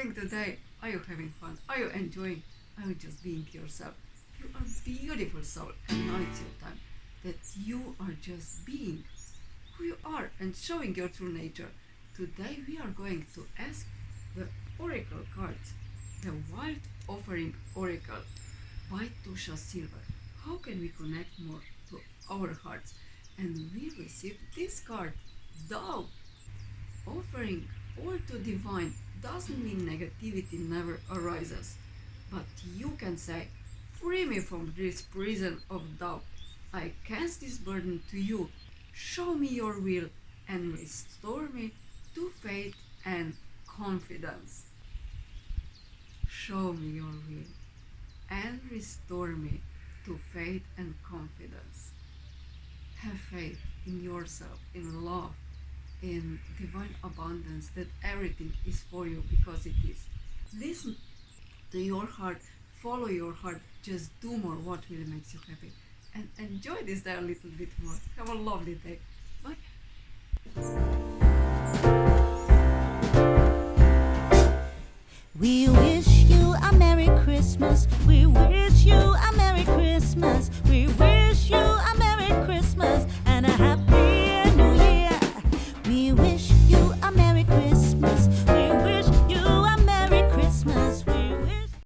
doing today? Are you having fun? Are you enjoying? Are you just being yourself? You are beautiful soul, and now it's your time that you are just being who you are and showing your true nature. Today we are going to ask the oracle cards, the Wild Offering Oracle by TOSHA Silver. How can we connect more to our hearts? And we received this card, Dove. Offering all to divine doesn't mean negativity never arises, but you can say, free me from this prison of doubt. I cast this burden to you. Show me your will and restore me to faith and confidence. Show me your will and restore me to faith and confidence. Have faith in yourself, in love, in divine abundance, that everything is for you because it is. Listen to your heart, follow your heart, just do more what really makes you happy. And enjoy this day a little bit more. Have a lovely day. Bye. We wish you a Merry Christmas.